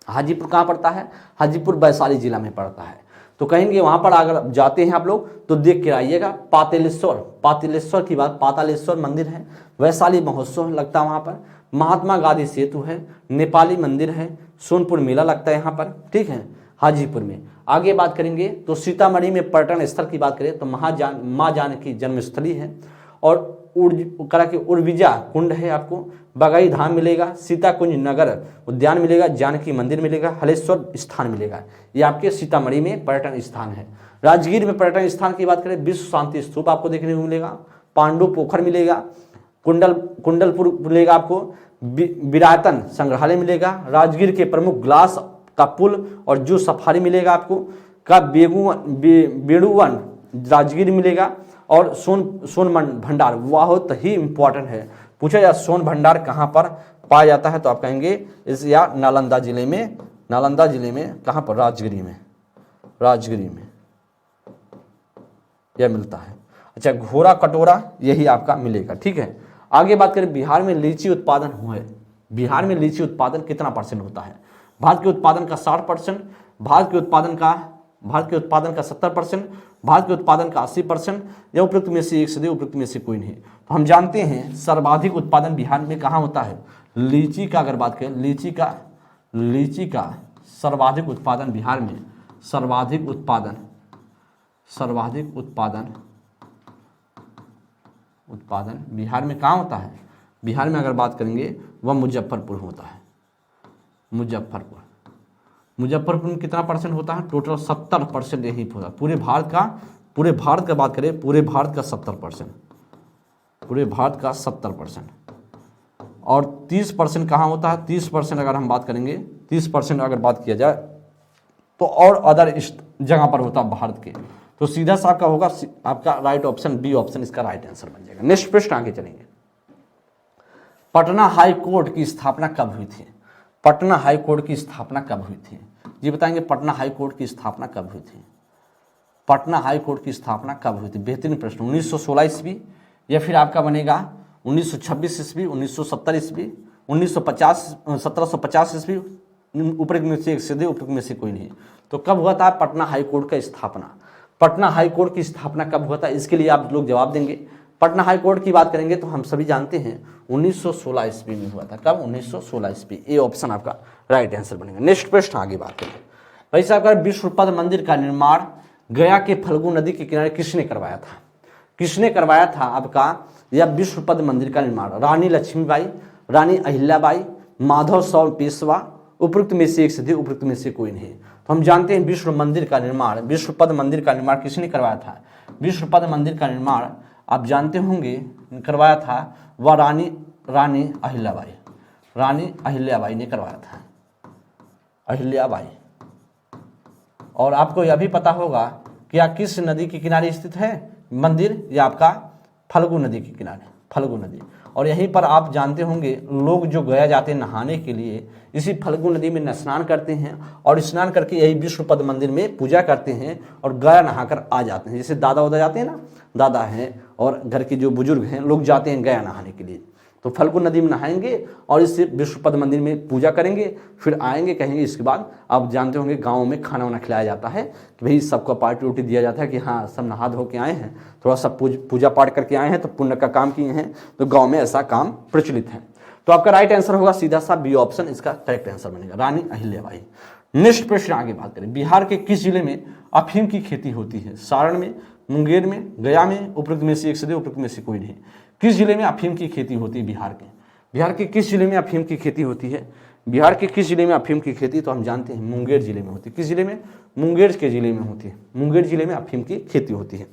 हाजीपुर कहाँ पड़ता है, हाजीपुर वैशाली जिला में पड़ता है। तो कहेंगे वहाँ पर अगर जाते हैं आप लोग तो देख के आइएगा, पातालेश्वर की बात, पातालेश्वर मंदिर है, वैशाली महोत्सव लगता है वहाँ पर, महात्मा गांधी सेतु है, नेपाली मंदिर है, सोनपुर मेला लगता है यहाँ पर, ठीक है, हाजीपुर में। आगे बात करेंगे तो सीतामढ़ी में पर्यटन स्थल की बात करें तो माँ जानकी जन्मस्थली है, और उर्विजा कुंड है, आपको बगाई धाम मिलेगा, सीता कुंज नगर उद्यान मिलेगा, जानकी मंदिर मिलेगा, हलेश्वर स्थान मिलेगा। ये आपके सीतामढ़ी में पर्यटन स्थान है। राजगीर में पर्यटन स्थान की बात करें, विश्व शांति स्तूप आपको देखने को मिलेगा, पांडु पोखर मिलेगा, कुंडलपुर मिलेगा, आपको विरायतन संग्रहालय मिलेगा, राजगीर के प्रमुख ग्लास का पुल और जू सफारी मिलेगा आपको, का बेड़ुवन राजगीर मिलेगा, और सोन भंडार बहुत ही इंपॉर्टेंट है, पूछा जाए सोन भंडार कहाँ पर पाया जाता है तो आप कहेंगे इस या नालंदा जिले में, नालंदा जिले में कहाँ पर, राजगिरी में यह मिलता है। अच्छा, घोड़ा कटोरा यही आपका मिलेगा, ठीक है। आगे बात करें बिहार में लीची उत्पादन हुआ है, बिहार में लीची उत्पादन कितना % होता है, भारत के उत्पादन का 60%, भारत के उत्पादन का 70%, भारत के उत्पादन का 80%, या उपयुक्त में से एक से उपयुक्त में से कोई नहीं। तो हम जानते हैं सर्वाधिक उत्पादन बिहार में कहाँ होता है, लीची का अगर बात करें, लीची का सर्वाधिक उत्पादन बिहार में, सर्वाधिक उत्पादन बिहार में कहाँ होता है, बिहार में अगर बात करेंगे वह मुजफ्फरपुर होता है। मुजफ्फरपुर में कितना परसेंट होता है, टोटल 70% यही होता है। पूरे भारत का बात करें, पूरे भारत का 70%, और 30% कहाँ होता है, 30% अगर हम बात करेंगे, 30% अगर बात किया जाए तो और अदर जगह पर होता है भारत के। तो सीधा सा आपका होगा आपका राइट ऑप्शन बी ऑप्शन इसका राइट आंसर बन जाएगा। नेक्स्ट प्रश्न आगे चलेंगे। पटना हाई कोर्ट की स्थापना कब हुई थी, पटना हाई कोर्ट की स्थापना कब हुई थी, ये बताएंगे पटना हाई कोर्ट की स्थापना कब हुई थी, पटना हाई कोर्ट की स्थापना कब हुई थी। बेहतरीन प्रश्न। 1916 ईस्वी, या फिर आपका बनेगा 1926 ईस्वी, 1970 ईस्वी, 1750 ईस्वी, उपयुक्त में से एक से उपयुक्त में से कोई नहीं। तो कब हुआ था पटना हाई कोर्ट का स्थापना, पटना हाई कोर्ट की स्थापना कब हुआ था, इसके लिए आप लोग जवाब देंगे। पटना हाई कोर्ट की बात करेंगे तो हम सभी जानते हैं 1916 ईस्वी में हुआ था। कब, 1916 ईस्वी। ए ऑप्शन आपका राइट आंसर बनेगा। नेक्स्ट प्रश्न आगे बात करें। भाई साहब का विश्वपद मंदिर का निर्माण गया के फल्गु नदी के किनारे किसने करवाया था, किसने करवाया था आपका यह विश्वपद मंदिर का निर्माण, रानी लक्ष्मीबाई, रानी अहिल्याबाई, माधव सौ पेशवा, उपयुक्त में से एक से उपयुक्त में से कोई नहीं। तो हम जानते हैं विश्वपद मंदिर का निर्माण किसने करवाया था, विश्वपद मंदिर का निर्माण आप जानते होंगे करवाया था वह रानी अहिल्याबाई ने करवाया था, अहिल्याबाई। और आपको यह भी पता होगा कि यह किस नदी के किनारे स्थित है मंदिर, या आपका फल्गु नदी के किनारे, फल्गु नदी। और यहीं पर आप जानते होंगे लोग जो गया जाते हैं नहाने के लिए, इसी फल्गु नदी में स्नान करते हैं और स्नान करके यही विश्वपद मंदिर में पूजा करते हैं और गया नहाकर आ जाते हैं। जैसे दादा वादा जाते हैं ना, दादा हैं और घर के जो बुजुर्ग हैं लोग जाते हैं गया नहाने के लिए, तो फल्गु नदी में नहाएंगे और इस विश्वपद मंदिर में पूजा करेंगे, फिर आएंगे कहेंगे। इसके बाद आप जानते होंगे गाँव में खाना वाना खिलाया जाता है कि भाई सबको पार्टी उर्टी दिया जाता है कि हाँ सब नहा धो के आए हैं, थोड़ा सा पूजा पाठ करके आए हैं तो पुण्य का काम किए हैं, तो गाँव में ऐसा काम प्रचलित है। तो आपका राइट आंसर होगा सीधा सा बी ऑप्शन इसका करेक्ट आंसर बनेगा, रानी अहिल्याबाई। नेक्स्ट प्रश्न आगे बात करें। बिहार के किस जिले में अफीम की खेती होती है, सारण में, मुंगेर में, गया में, उपयुक्त में से एक से उपयुक्त में से कोई नहीं। किस जिले में अफीम की खेती होती है बिहार के किस जिले में अफीम की खेती होती है, बिहार के किस जिले में अफीम की खेती, तो हम जानते हैं मुंगेर जिले में होती है। किस जिले में, मुंगेर के जिले में होती है, मुंगेर जिले में अफीम की खेती होती है।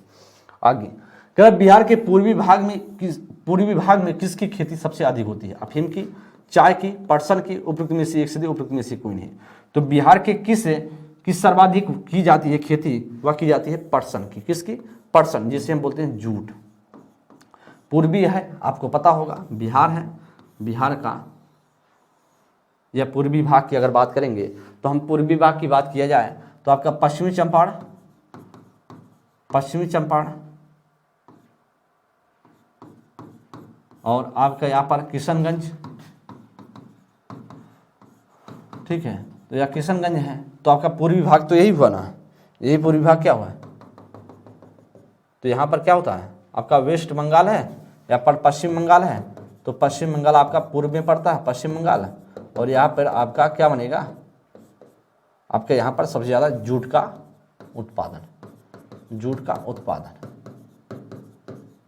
आगे क्या बिहार के पूर्वी भाग में किसकी खेती सबसे अधिक होती है, अफीम की, चाय की, पटसन की, उपयुक्त में से एक से उपयुक्त में से कोई नहीं। तो बिहार के किस सर्वाधिक की जाती है खेती, वह की जाती है पटसन की। किसकी, पटसन, जिसे हम बोलते हैं जूट। पूर्वी है, आपको पता होगा बिहार है, बिहार का या पूर्वी भाग की अगर बात करेंगे तो हम पूर्वी भाग की बात किया जाए तो आपका पश्चिमी चंपारण और आपका यहाँ पर किशनगंज, ठीक है। तो यह किशनगंज है, तो आपका पूर्वी भाग तो यही हुआ ना, यही पूर्वी भाग क्या हुआ है। तो यहाँ पर क्या होता है आपका वेस्ट बंगाल है या पर पश्चिम बंगाल है, तो पश्चिम बंगाल आपका पूर्व में पड़ता है, पश्चिम बंगाल। और यहाँ पर आपका क्या बनेगा, आपके यहाँ पर सबसे ज़्यादा जूट का उत्पादन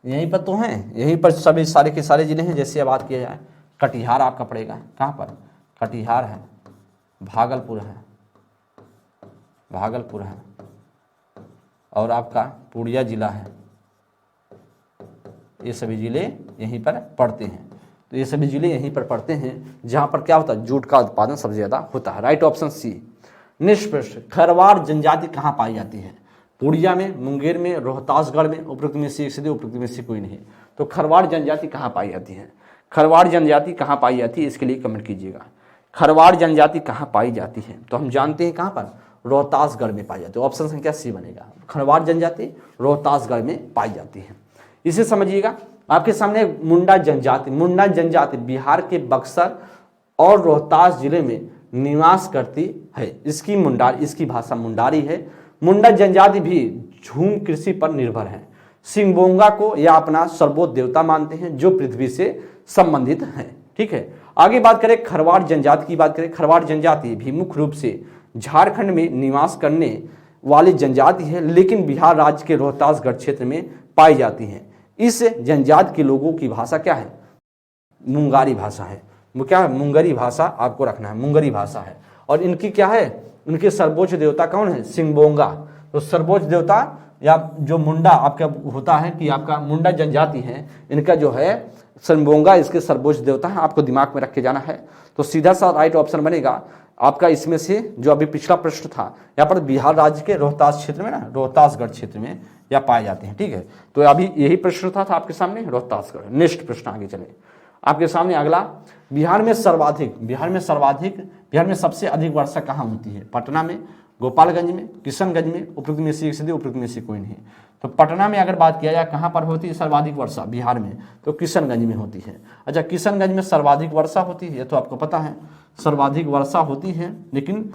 यहीं पर तो हैं, यहीं पर सभी सारे के सारे जिले हैं। जैसे बात किया जाए कटिहार आपका पड़ेगा, कहाँ पर, कटिहार है, भागलपुर है और आपका पूर्णिया जिला है, ये सभी जिले यहीं पर पड़ते हैं। तो ये सभी जिले यहीं पर पड़ते हैं जहाँ पर क्या होता है, जूट का उत्पादन सबसे ज़्यादा होता है। Right option C. नेक्स्ट प्रश्न, खरवार जनजाति कहाँ पाई जाती है, पूर्णिया में, मुंगेर में, रोहतासगढ़ में, उपयुक्त में से एक से उपयुक्त में से कोई नहीं। तो खरवार जनजाति कहाँ पाई जाती है, खरवार जनजाति कहाँ पाई जाती है, इसके लिए कमेंट कीजिएगा। खरवार जनजाति कहाँ पाई जाती है, तो हम जानते हैं कहाँ पर, रोहतासगढ़ में पाई जाती है। ऑप्शन संख्या सी बनेगा, खरवार जनजाति रोहतासगढ़ में पाई जाती है। इसे समझिएगा। आपके सामने मुंडा जनजाति बिहार के बक्सर और रोहतास जिले में निवास करती है। इसकी भाषा मुंडारी है। मुंडा जनजाति भी झूम कृषि पर निर्भर है। सिंगबोंगा को यह अपना सर्वोच्च देवता मानते हैं जो पृथ्वी से संबंधित है। ठीक है, आगे बात करें खरवाड़ जनजाति की बात करें। खरवाड़ जनजाति भी मुख्य रूप से झारखंड में निवास करने वाली जनजाति है, लेकिन बिहार राज्य के रोहतासगढ़ क्षेत्र में पाई जाती है। इस जनजाति के लोगों की भाषा क्या है? मुंगारी भाषा है। वो क्या है? मुंगरी भाषा आपको रखना है, मुंगरी भाषा है। और इनकी क्या है? इनके सर्वोच्च देवता कौन है? सिंगबोंगा। तो सर्वोच्च देवता या जो मुंडा आपका होता है कि आपका मुंडा जनजाति है, इनका जो है सिंगबोंगा इसके सर्वोच्च देवता है। आपको दिमाग में रख के जाना है। तो सीधा सा राइट ऑप्शन बनेगा आपका इसमें से जो अभी पिछला प्रश्न था, यहाँ पर बिहार राज्य के रोहतास क्षेत्र में ना, रोहतासगढ़ क्षेत्र में यह पाए जाते हैं। ठीक है, तो अभी यही प्रश्न था आपके सामने रोहतासगढ़। नेक्स्ट प्रश्न आगे चले आपके सामने अगला। बिहार में सबसे अधिक वर्षा कहाँ होती है? पटना में, गोपालगंज में, किशनगंज में, उपरोक्त में से एक से दे, उपरोक्त में से कोई नहीं। तो पटना में अगर बात किया जाए कहाँ पर होती है सर्वाधिक वर्षा बिहार में, तो किशनगंज में होती है। अच्छा, किशनगंज में सर्वाधिक वर्षा होती है, तो आपको पता है सर्वाधिक वर्षा होती है, लेकिन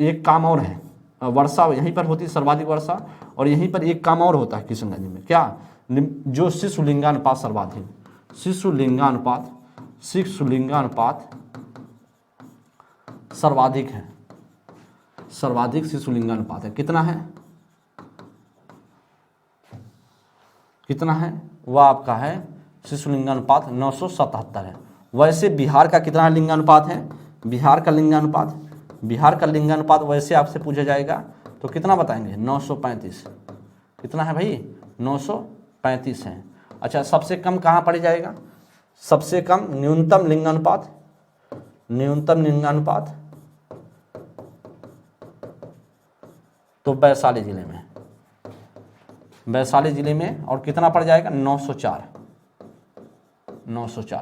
एक काम और है, वर्षा यहीं पर होती है सर्वाधिक वर्षा, और यहीं पर एक काम और होता है किशनगंज में। क्या? जो शिशुलिंगानुपात सर्वाधिक, शिशुलिंगानुपात सर्वाधिक है, सर्वाधिक शिशुलिंगानुपात है। कितना है? कितना है? वह आपका है शिशुलिंगानुपात 977 है। वैसे बिहार का कितना लिंगानुपात है? बिहार का लिंगानुपात वैसे आपसे पूछा जाएगा तो कितना बताएंगे? 935। कितना है भाई? 935 है। अच्छा, सबसे कम कहाँ पड़ जाएगा? सबसे कम न्यूनतम लिंगानुपात तो वैशाली जिले में, और कितना पड़ जाएगा? 904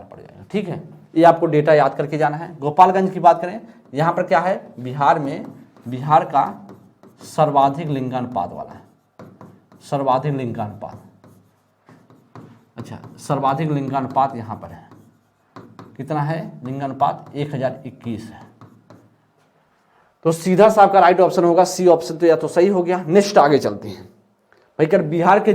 पड़ जाएगा। ठीक है, ये आपको डेटा याद करके जाना है। गोपालगंज की बात करें, यहाँ पर क्या है? बिहार का सर्वाधिक लिंगानुपात वाला है, सर्वाधिक लिंगानुपात। अच्छा, सर्वाधिक लिंगानुपात यहाँ पर है। कितना है लिंगानुपात? 1021 है। तो सीधा सा आपका राइट ऑप्शन होगा सी ऑप्शन, तो या तो सही हो गया। नेक्स्ट आगे चलते हैं भाई। कर बिहार के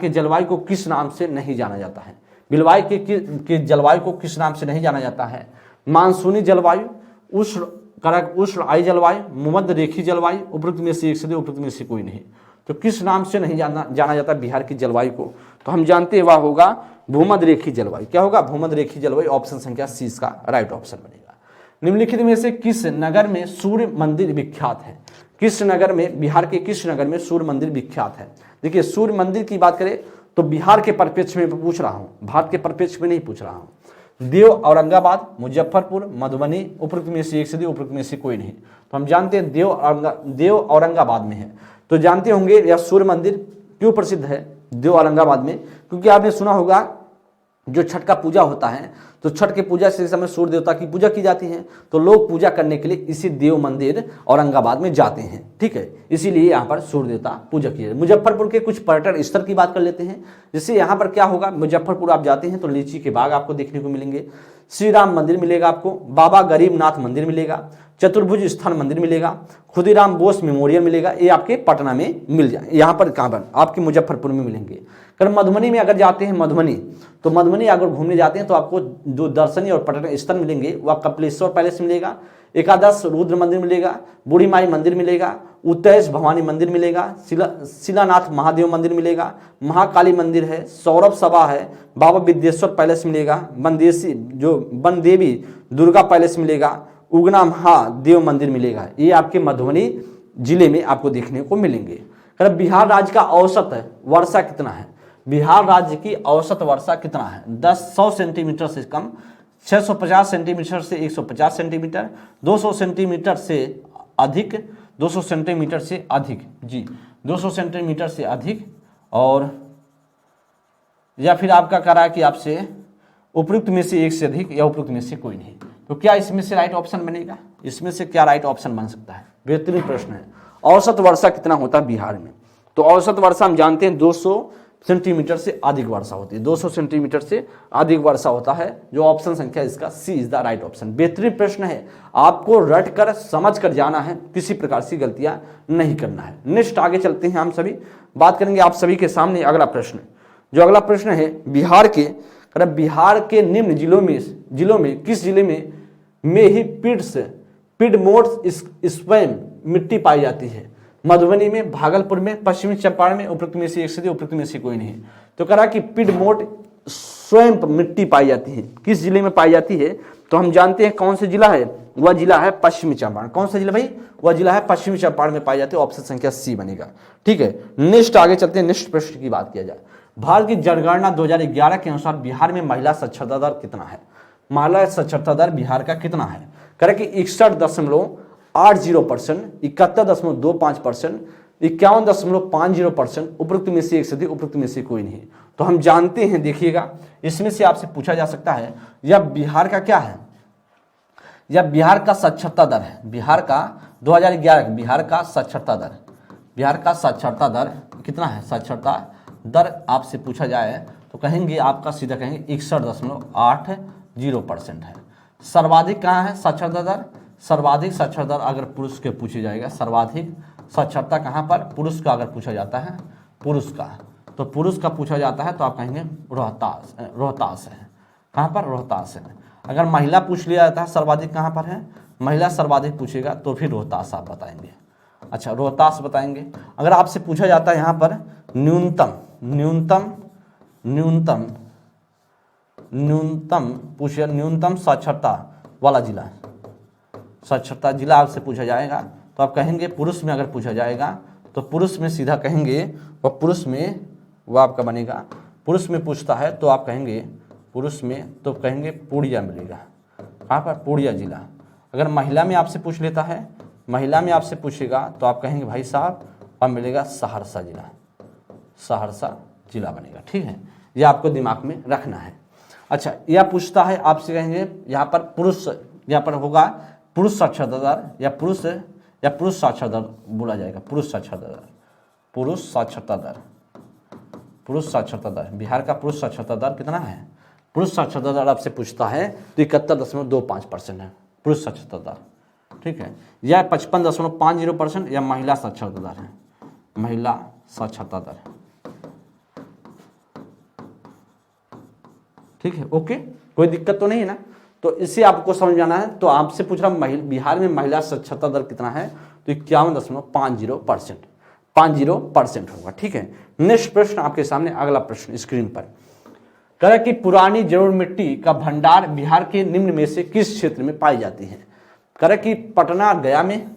जलवायु को किस नाम से नहीं जाना जाता है? के जलवायु को किस नाम से नहीं जाना जाता है? मानसूनी जलवायु, उष्ण आयी जलवायु, भूमध्य रेखीय जलवायु, उपरोक्त में से एक से दे, उपरोक्त में से कोई नहीं। तो किस नाम से नहीं जाना जाता बिहार की जलवायु को? तो हम जानते हैं वह होगा भूमध्य रेखीय जलवायु। क्या होगा? भूमध्य रेखीय जलवायु। ऑप्शन संख्या सी इसका राइट ऑप्शन बनेगा। निम्नलिखित में से किस नगर में सूर्य मंदिर विख्यात है? किस नगर में, बिहार के किस नगर में सूर्य मंदिर विख्यात है? देखिए, सूर्य मंदिर की बात करें तो बिहार के परिप्रेक्ष्य में पूछ रहा हूं, भारत के परिप्रेक्ष्य में नहीं पूछ रहा हूं। देव औरंगाबाद, मुजफ्फरपुर, मधुबनी, उपरोक्त में से एक से दे, उपरोक्त में से कोई नहीं। तो हम जानते हैं देव औरंगाबाद में है। तो जानते होंगे यह सूर्य मंदिर क्यों प्रसिद्ध है देव औरंगाबाद में? क्योंकि आपने सुना होगा जो छठ का पूजा होता है, तो छठ के पूजा से समय सूर्य देवता की पूजा की जाती है, तो लोग पूजा करने के लिए इसी देव मंदिर औरंगाबाद में जाते हैं। ठीक है, इसीलिए यहाँ पर सूर्य देवता पूजा की जाती है। मुजफ्फरपुर के कुछ पर्यटन स्थल की बात कर लेते हैं। जैसे यहाँ पर क्या होगा, मुजफ्फरपुर आप जाते हैं तो लीची के बाग आपको देखने को मिलेंगे, श्री राम मंदिर मिलेगा आपको, बाबा गरीबनाथ मंदिर मिलेगा, चतुर्भुज स्थान मंदिर मिलेगा, खुदीराम बोस मेमोरियल मिलेगा। ये आपके पटना में मिल जाए, यहाँ पर कहाँ पर? आपके मुजफ्फरपुर में मिलेंगे। अगर मधुबनी में अगर जाते हैं, मधुबनी अगर घूमने जाते हैं तो आपको जो दर्शनीय और पर्यटन स्थल मिलेंगे वह कपिलेश्वर पैलेस मिलेगा, एकादश रुद्र मंदिर मिलेगा, बूढ़ी माई मंदिर मिलेगा, उत्तेज भवानी मंदिर मिलेगा, शिलानाथ महादेव मंदिर मिलेगा, महाकाली मंदिर है, सौरभ सभा है, बाबा विद्येश्वर पैलेस मिलेगा, बनदेवी दुर्गा पैलेस मिलेगा, उगना महादेव मंदिर मिलेगा। ये आपके मधुबनी जिले में आपको देखने को मिलेंगे। बिहार राज्य का औसत वर्षा कितना है? बिहार राज्य की औसत वर्षा कितना है? 100 सेंटीमीटर से कम, 650 सेंटीमीटर से 150 सेंटीमीटर, 200 सेंटीमीटर से अधिक, 200 सेंटीमीटर से अधिक जी, 200 सेंटीमीटर से अधिक, और या फिर आपका कह रहा है कि आपसे उपयुक्त में से एक से अधिक या उपयुक्त में से कोई नहीं। तो क्या इसमें से राइट ऑप्शन बनेगा? इसमें से क्या राइट ऑप्शन बन सकता है? बेहतरीन प्रश्न है। औसत वर्षा कितना होता है बिहार में? तो औसत वर्षा हम जानते हैं सेंटीमीटर से अधिक वर्षा होती है, 200 सेंटीमीटर से अधिक वर्षा होता है, जो ऑप्शन संख्या इसका सी इज द राइट ऑप्शन। बेहतरीन प्रश्न है, आपको रट कर समझ कर जाना है, किसी प्रकार की गलतियां नहीं करना है। नेक्स्ट आगे चलते हैं, हम सभी बात करेंगे आप सभी के सामने अगला प्रश्न, जो अगला प्रश्न है बिहार के निम्न जिलों में किस जिले में ही पिडमोट स्वयं मिट्टी पाई जाती है? मधुबनी में, भागलपुर में, पश्चिमी चंपारण में, उपरोक्त में से एक से उपरोक्त में से कोई नहीं। तो कह रहा कि पिडमोट स्वयं मिट्टी पाई जाती है, किस जिले में पाई जाती है? तो हम जानते हैं कौन सा जिला है, वह जिला है पश्चिमी चंपारण। कौन सा जिला भाई? वह जिला है पश्चिमी चंपारण में पाई जाती है, ऑप्शन संख्या सी बनेगा। ठीक है, नेक्स्ट आगे चलते हैं, नेक्स्ट प्रश्न की बात किया जाए। भारत की जनगणना 2011 के अनुसार बिहार में महिला साक्षरता दर कितना है? महिला साक्षरता दर बिहार का कितना है? कह कि 61.80%, 71.25%, 51.50%, उपरोक्त में से एक से अधिक, उपरोक्त में से कोई नहीं। तो हम जानते हैं, देखिएगा इसमें से आपसे पूछा जा सकता है यह बिहार का क्या है? यह बिहार का साक्षरता दर है। बिहार का 2011 बिहार का साक्षरता दर कितना है? साक्षरता दर आपसे पूछा जाए तो कहेंगे, आपका सीधा कहेंगे 61.80% है। सर्वाधिक कहाँ है साक्षरता दर? सर्वाधिक साक्षरता दर अगर पुरुष के पूछे जाएगा, सर्वाधिक साक्षरता कहाँ पर? पुरुष का अगर पूछा जाता है, पुरुष का, तो पुरुष का पूछा जाता है तो आप कहेंगे रोहतास है। कहाँ पर? रोहतास है। अगर महिला पूछ लिया जाता है सर्वाधिक कहाँ पर है, महिला सर्वाधिक पूछेगा तो फिर रोहतास आप बताएंगे। अच्छा, रोहतास बताएंगे। अगर आपसे पूछा जाता है यहाँ पर न्यूनतम साक्षरता वाला जिला, साक्षरता जिला आपसे पूछा जाएगा तो आप कहेंगे पुरुष में। अगर पूछा जाएगा तो पुरुष में सीधा कहेंगे, वह पुरुष में वह आपका बनेगा। पुरुष में पूछता है तो आप कहेंगे पुरुष में, तो कहेंगे पूर्णिया मिलेगा। कहाँ पर? पूर्णिया जिला। अगर महिला में आपसे पूछ लेता है, महिला में आपसे पूछेगा तो आप कहेंगे भाई साहब वह मिलेगा सहरसा जिला बनेगा। ठीक है, यह आपको दिमाग में रखना है। अच्छा, यह पूछता है आपसे, कहेंगे यहाँ पर पुरुष, यहाँ पर होगा पुरुष साक्षरता दर या पुरुष साक्षरता दर बोला जाएगा। पुरुष साक्षरता दर बिहार का पुरुष साक्षरता दर कितना है? पुरुष साक्षरता दर आपसे पूछता है तो 71.25% है पुरुष साक्षरता दर। ठीक है, यह 55.50% या महिला साक्षरता दर है, महिला साक्षरता दर। ठीक है, ओके, कोई दिक्कत तो नहीं है ना? तो इसे आपको समझ जाना है। तो आपसे पूछ रहा बिहार में महिला साक्षरता दर कितना है, तो 51.50% होगा। ठीक है, नेक्स्ट प्रश्न आपके सामने, अगला प्रश्न स्क्रीन पर कह रहा है कि पुरानी जरूर मिट्टी का भंडार बिहार के निम्न में से किस क्षेत्र में पाई जाती है? कह रहा है कि पटना गया में,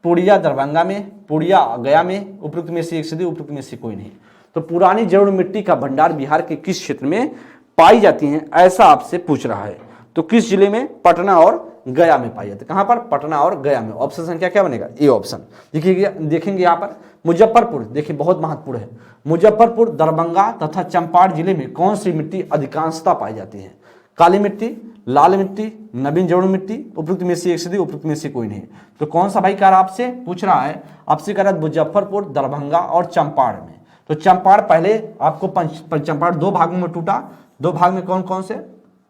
पूर्णिया दरभंगा में, पूर्णिया गया में, उपरोक्त में से एक से, उपरोक्त में से कोई नहीं। तो पुरानी जरूर मिट्टी का भंडार बिहार के किस क्षेत्र में पाई जाती हैं, ऐसा आपसे पूछ रहा है। तो किस जिले में? पटना और गया में पाई जाती है। कहां पर? पटना और गया में। ऑप्शन संख्या क्या बनेगा? A option. देखेंगे यहाँ पर मुजफ्फरपुर, देखिए बहुत महत्वपूर्ण है। मुजफ्फरपुर, दरभंगा तथा चंपारण जिले में कौन सी मिट्टी अधिकांशता पाई जाती है? काली मिट्टी, लाल मिट्टी, नवीन जरूर मिट्टी, उपरोक्त में से एक से, उपरोक्त में से कोई नहीं। तो कौन सा भाई कार्य आपसे पूछ रहा है? आपसे कह रहा है मुजफ्फरपुर, दरभंगा और चंपारण में। तो चंपारण पहले आपको चंपारण दो भागों में टूटा। दो भाग में कौन कौन से?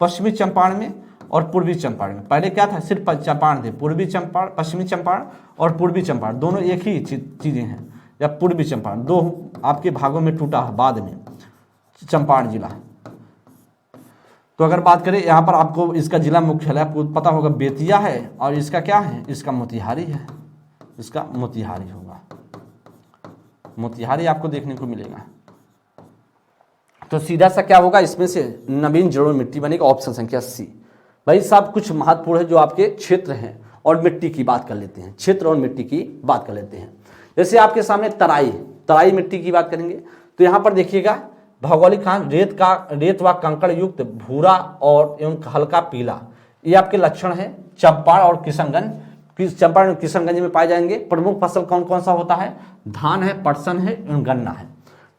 पश्चिमी चंपारण में और पूर्वी चंपारण में। पहले क्या था? सिर्फ चंपारण थे, पूर्वी चंपारण, पश्चिमी चंपारण और पूर्वी चंपारण, दोनों एक ही चीजें हैं। या पूर्वी चंपारण दो आपके भागों में टूटा बाद में चंपारण जिला। तो अगर बात करें यहाँ पर, आपको इसका जिला मुख्यालय आपको पता होगा बेतिया है, और इसका क्या है? इसका मोतिहारी है। इसका मोतिहारी होगा, मोतिहारी आपको देखने को मिलेगा। तो सीधा सा क्या होगा इसमें से? नवीन जरूर मिट्टी बनेगा, ऑप्शन संख्या सी। भाई साहब कुछ महत्वपूर्ण है जो आपके क्षेत्र हैं और मिट्टी की बात कर लेते हैं, क्षेत्र और मिट्टी की बात कर लेते हैं। जैसे आपके सामने तराई मिट्टी की बात करेंगे तो यहाँ पर देखिएगा भौगोलिक रेत व कंकड़ युक्त भूरा और एवं हल्का पीला, ये आपके लक्षण है। चंपारण और किशनगंज में पाए जाएंगे। प्रमुख फसल कौन कौन सा होता है? धान है, पटसन है एवं गन्ना है।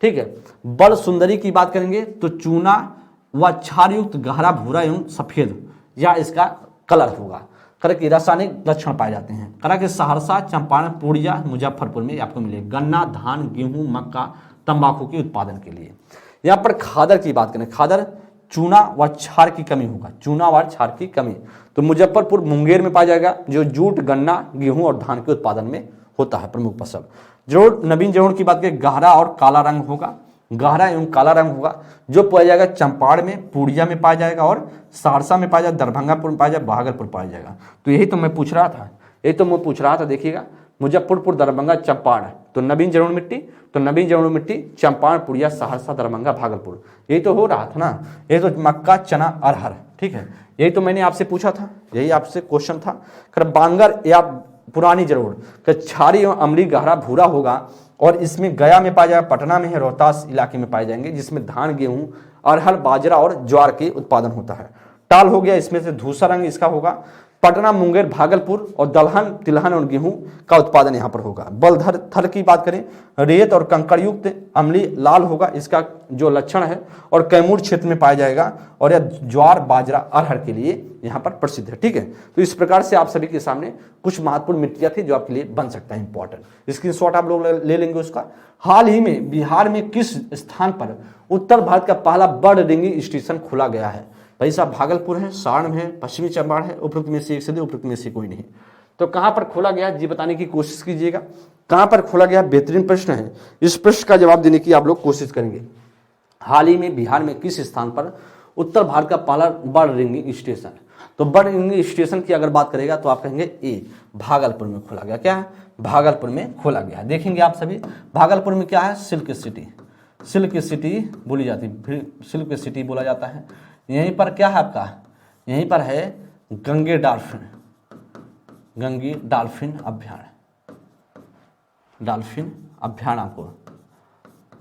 ठीक है, बड़ सुंदरी की बात करेंगे तो चूना व क्षार युक्त गहरा भूरा एवं सफेद या इसका कलर होगा। करा कि रासायनिक लक्षण पाए जाते हैं। करा कि सहरसा, चंपारण, पूर्णिया, मुजफ्फरपुर में आपको मिलेगा गन्ना, धान, गेहूं, मक्का, तंबाकू के उत्पादन के लिए। यहाँ पर खादर की बात करें, खादर चूना व क्षार की कमी होगा, चूना व क्षार की कमी। तो मुजफ्फरपुर मुंगेर में पाया जाएगा, जो जूट, गन्ना, गेहूं और धान के उत्पादन में होता है प्रमुख फसल। जरूर नवीन जरूर की बात करें, गहरा और काला रंग होगा, गहरा एवं काला रंग होगा, जो पाया जाएगा चंपारण में, पूर्णिया में पाया जाएगा और सहरसा में पाया जाएगा, दरभंगा में पाया जाएगा, भागलपुर पाया जाएगा। तो यही तो मैं पूछ रहा था, देखिएगा मुजफ्फरपुर, दरभंगा, चंपारण, तो नवीन जरूर मिट्टी, तो नवीन जरूर मिट्टी चंपारण, पूर्णिया, सहरसा, दरभंगा, भागलपुर, यही तो हो रहा था ना। यही तो मक्का, चना, अरहर, ठीक है, यही तो मैंने आपसे पूछा था, यही आपसे क्वेश्चन था। खैर बांगर या पुरानी जरूर क्षारी एवं अम्लीय गहरा भूरा होगा, और इसमें गया में पाया जाएगा, पटना में है, रोहतास इलाके में पाए जाएंगे, जिसमें धान, गेहूं, अरहर, बाजरा और ज्वार के उत्पादन होता है। टाल हो गया, इसमें से धूसर रंग इसका होगा, पटना, मुंगेर, भागलपुर और दलहन, तिलहन और गेहूं का उत्पादन यहाँ पर होगा। बलधर थल की बात करें, रेत और कंकड़ युक्त अम्लीय लाल होगा इसका जो लक्षण है, और कैमूर क्षेत्र में पाया जाएगा, और यह ज्वार, बाजरा, अरहर के लिए यहाँ पर प्रसिद्ध है, ठीक है। तो इस प्रकार से आप सभी के सामने कुछ महत्वपूर्ण मिट्टियाँ थी जो आपके लिए बन सकता है इंपॉर्टेंट। स्क्रीनशॉट आप लोग ले लेंगे उसका। हाल ही में बिहार में किस स्थान पर उत्तर भारत का पहला बर्ड रिंगिंग स्टेशन खोला गया है? भाई साहब भागलपुर है, सारण है, पश्चिमी चंपारण है, उपरोक्त में से एक से उपरोक्त में से कोई नहीं। तो कहां पर खोला गया जी बताने की कोशिश कीजिएगा, कहां पर खोला गया, बेहतरीन प्रश्न है। इस प्रश्न का जवाब देने की आप लोग कोशिश करेंगे। हाल ही में बिहार में किस स्थान पर उत्तर भारत का पहला बर्ड रिंगिंग स्टेशन? तो बर्ड रिंगिंग स्टेशन की अगर बात करेगा तो आप कहेंगे ए, भागलपुर में खोला गया। क्या है? भागलपुर में खोला गया। देखेंगे आप सभी, भागलपुर में क्या है? सिल्क सिटी, सिल्क सिटी बोली जाती है, फिर सिल्क सिटी बोला जाता है। यहीं पर क्या है आपका, यहीं पर है गंगे डॉल्फिन, गंगे डॉल्फिन अभ्यारण्य, डॉल्फिन अभ्यारण्य आपको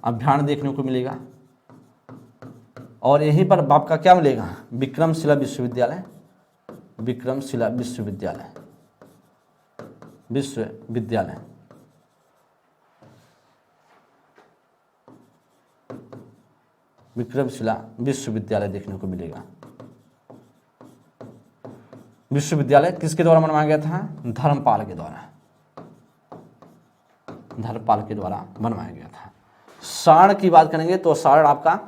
अभ्यारण्य देखने को मिलेगा। और यहीं पर आपका क्या मिलेगा? विक्रमशिला विश्वविद्यालय, विक्रमशिला विश्वविद्यालय, विश्वविद्यालय, विक्रमशिला विश्वविद्यालय देखने को मिलेगा। विश्वविद्यालय किसके द्वारा बनवाया गया था? धर्मपाल के द्वारा, धर्मपाल के द्वारा बनवाया गया था। सारण की बात करेंगे तो सारण आपका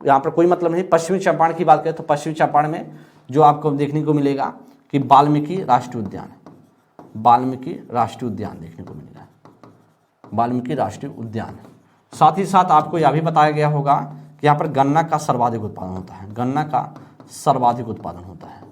यहाँ पर कोई मतलब नहीं। पश्चिमी चंपारण की बात करें तो पश्चिमी चंपारण में जो आपको देखने को मिलेगा कि वाल्मीकि राष्ट्रीय उद्यान, वाल्मीकि राष्ट्रीय उद्यान देखने को मिलेगा, वाल्मीकि राष्ट्रीय उद्यान। साथ ही साथ आपको यह भी बताया गया होगा कि यहाँ पर गन्ना का सर्वाधिक उत्पादन होता है, गन्ना का सर्वाधिक उत्पादन होता है,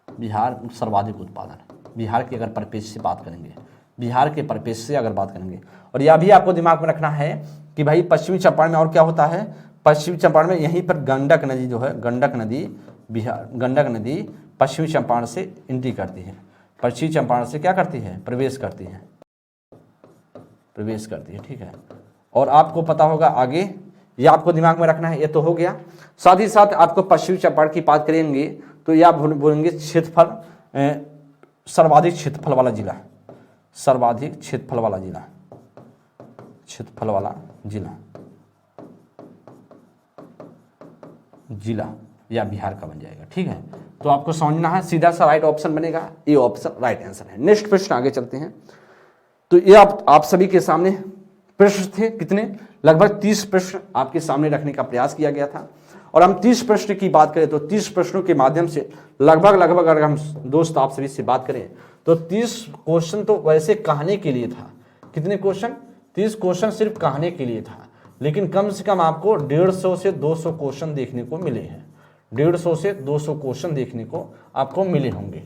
बिहार सर्वाधिक उत्पादन। बिहार की अगर परिपेक्ष से बात करेंगे, बिहार के परिपेक्ष से अगर बात करेंगे, और यह भी आपको दिमाग में रखना है कि भाई पश्चिमी चंपारण में और क्या होता है, पश्चिमी चंपारण में यहीं पर गंडक नदी जो है, गंडक नदी बिहार, गंडक नदी पश्चिमी चंपारण से एंट्री करती है, पश्चिमी चंपारण से क्या करती है? प्रवेश करती है, प्रवेश करती है, ठीक है। और आपको पता होगा आगे, ये आपको दिमाग में रखना है, ये तो हो गया। साथ ही साथ आपको पश्चिमी चंपारण की बात करेंगे तो यह बोलेंगे क्षेत्रफल, सर्वाधिक क्षेत्रफल वाला जिला, सर्वाधिक क्षेत्रफल वाला जिला, क्षेत्रफल वाला जिला, जिला या बिहार का बन जाएगा, ठीक है। तो आपको समझना है, सीधा सा राइट ऑप्शन बनेगा, ये ऑप्शन राइट आंसर है। नेक्स्ट प्रश्न आगे चलते हैं। तो ये आप सभी के सामने प्रश्न थे, कितने? लगभग 30 प्रश्न आपके सामने रखने का प्रयास किया गया था। और हम 30 प्रश्न की बात करें तो 30 प्रश्नों के माध्यम से लगभग अगर हम दोस्त आप सभी से बात करें तो 30 क्वेश्चन तो वैसे कहने के लिए था। कितने क्वेश्चन? 30 क्वेश्चन सिर्फ कहने के लिए था, लेकिन कम से कम आपको 150 से 200 क्वेश्चन देखने को मिले हैं, 150 से 200 क्वेश्चन देखने को आपको मिले होंगे।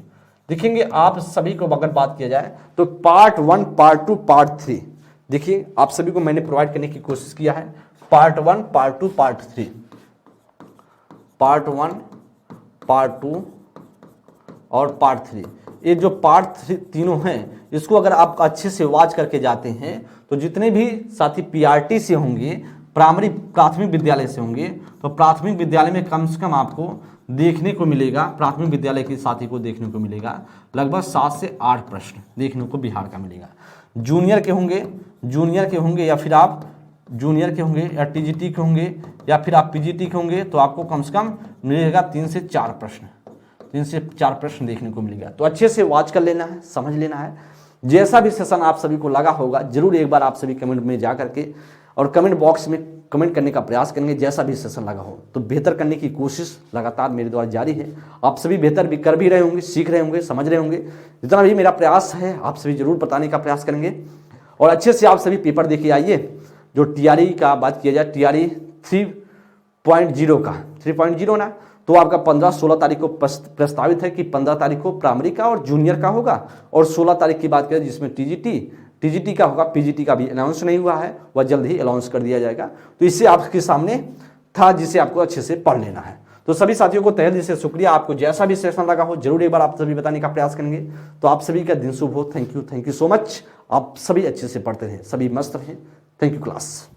देखेंगे आप सभी को अगर बात किया जाए तो पार्ट 1, पार्ट 2, पार्ट 3, देखिए आप सभी को मैंने प्रोवाइड करने की कोशिश किया है। Part 1, part 2, part 3, part 1, part 2 और पार्ट 3, ये जो पार्ट तीनों हैं, इसको अगर आप अच्छे से वॉच करके जाते हैं तो जितने भी साथी पीआरटी से होंगे, प्राथमिक विद्यालय से होंगे, तो प्राथमिक विद्यालय में कम से कम आपको देखने को मिलेगा, प्राथमिक विद्यालय के साथी को देखने को मिलेगा लगभग 7 से 8 प्रश्न देखने को बिहार का मिलेगा। जूनियर के होंगे, जूनियर के होंगे या फिर आप जूनियर के होंगे या टीजीटी के होंगे या फिर आप पीजीटी के होंगे, तो आपको कम से कम मिलेगा 3 से 4 प्रश्न, 3 से 4 प्रश्न देखने को मिलेगा। तो अच्छे से वॉच कर लेना है, समझ लेना है। जैसा भी सेशन आप सभी को लगा होगा, जरूर एक बार आप सभी कमेंट में जा करके और कमेंट बॉक्स में कमेंट करने का प्रयास करेंगे। जैसा भी सेशन लगा हो तो बेहतर करने की कोशिश लगातार मेरे द्वारा जारी है। आप सभी बेहतर भी कर भी रहे होंगे, सीख रहे होंगे, समझ रहे होंगे। जितना भी मेरा प्रयास है आप सभी जरूर बताने का प्रयास करेंगे और अच्छे से आप सभी पेपर देखिए आइए। जो टीआरई का बात किया जाए, टीआरई 3.0 का 3.0 ना, तो आपका 15-16 तारीख को प्रस्तावित है कि 15 तारीख को प्राइमरी का और जूनियर का होगा और 16 तारीख की बात करें जिसमें टीजीटी का होगा। पीजीटी का भी अनाउंस नहीं हुआ है, वह जल्द ही अनाउंस कर दिया जाएगा। तो इससे आपके सामने था जिसे आपको अच्छे से पढ़ लेना है। तो सभी साथियों को तहे दिल से शुक्रिया। आपको जैसा भी सेशन लगा हो जरूर एक बार आप सभी बताने का प्रयास करेंगे। तो आप सभी का दिन शुभ हो। Thank you so much. आप सभी अच्छे से पढ़ते रहें, सभी मस्त रहें। Thank you class.